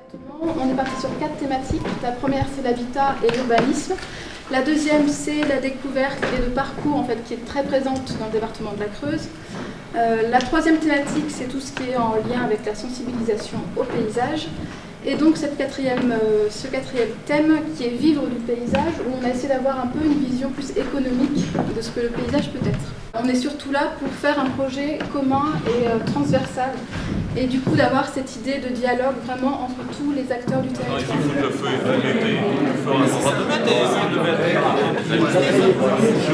Exactement. On est parti sur 4 thématiques. La première, c'est l'habitat et l'urbanisme. La deuxième, c'est la découverte et le parcours en fait, qui est très présente dans le département de la Creuse. La troisième thématique, c'est tout ce qui est en lien avec la sensibilisation au paysage. Et donc ce quatrième thème qui est vivre du paysage, où on a essayé d'avoir un peu une vision plus économique de ce que le paysage peut être. On est surtout là pour faire un projet commun et transversal, et du coup d'avoir cette idée de dialogue vraiment entre tous les acteurs du territoire. Il faut le feu, il faut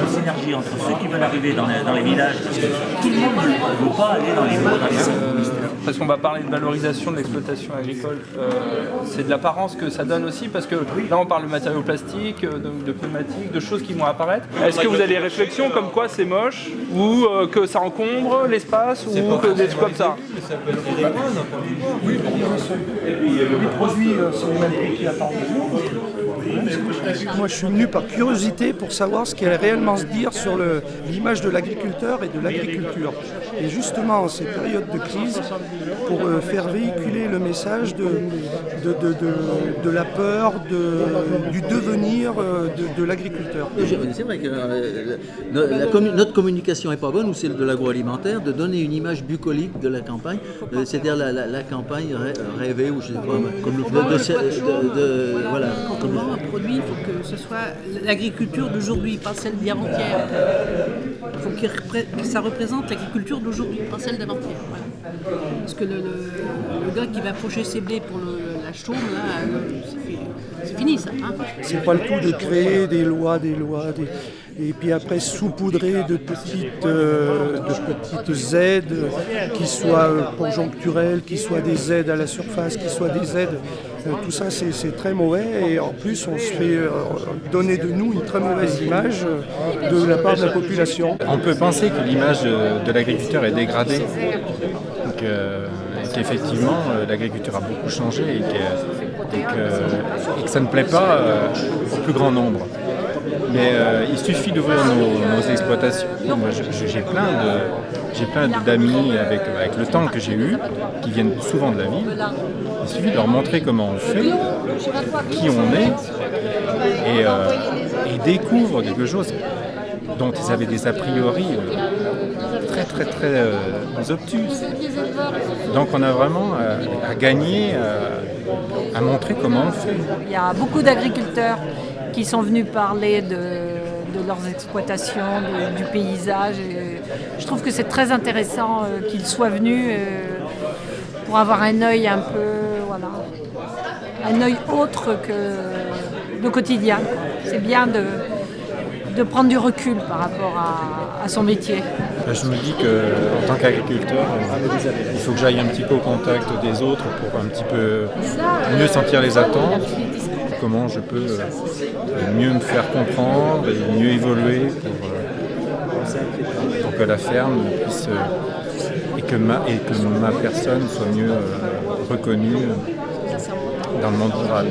une synergie entre ceux qui veulent arriver dans les villages, parce que tout le monde ne veut pas aller dans les villages. Parce qu'on va parler de valorisation de l'exploitation agricole, c'est de l'apparence que ça donne aussi, parce que là on parle de matériaux plastiques, de pneumatiques, de choses qui vont apparaître. Est-ce que vous avez des réflexions comme quoi c'est moche, ou que ça encombre l'espace, ou que des trucs comme ça? Oui, les produits, c'est les mêmes prix qu'il y a par Moi, je suis venu par curiosité pour savoir ce qu'allait réellement se dire sur l'image de l'agriculteur et de l'agriculture. Et justement, en ces périodes de crise, pour faire véhiculer le message de la peur, du devenir de l'agriculteur. C'est vrai que notre communication n'est pas bonne, ou celle de l'agroalimentaire, de donner une image bucolique de la campagne, c'est-à-dire la campagne rêvée, ou je sais pas, voilà. Quand on vend un produit, il faut que ce soit l'agriculture d'aujourd'hui, pas celle d'avant-hier. Il faut que ça représente l'agriculture d'aujourd'hui, pas celle d'avant-hier. Voilà. Parce que le gars qui va faucher ses blés pour la chaume, là, c'est fini ça. Hein. C'est pas le tout de créer des lois, et puis après saupoudrer de petites aides qui soient conjoncturelles, qui soient des aides à la surface, qui soient des aides. Tout ça, c'est très mauvais, et en plus, on se fait donner de nous une très mauvaise image de la part de la population. On peut penser que l'image de l'agriculteur est dégradée, qu'effectivement l'agriculture a beaucoup changé et que ça ne plaît pas au plus grand nombre. Mais il suffit d'ouvrir nos exploitations. Moi, j'ai plein d'amis avec le temps que j'ai eu, qui viennent souvent de la ville. Il suffit de leur montrer comment on fait, qui on est, et découvrent quelque chose dont ils avaient des a priori très obtus. Donc on a vraiment à gagner, à montrer comment on fait. Il y a beaucoup d'agriculteurs qui sont venus parler de leurs exploitations, du paysage. Et je trouve que c'est très intéressant qu'ils soient venus pour avoir un œil un peu, voilà, un œil autre que le quotidien. C'est bien de prendre du recul par rapport à son métier. Je me dis qu'en tant qu'agriculteur, il faut que j'aille un petit peu au contact des autres pour un petit peu mieux sentir les attentes, comment je peux mieux me faire comprendre et mieux évoluer pour que la ferme puisse et que ma personne soit mieux reconnue dans le monde rural.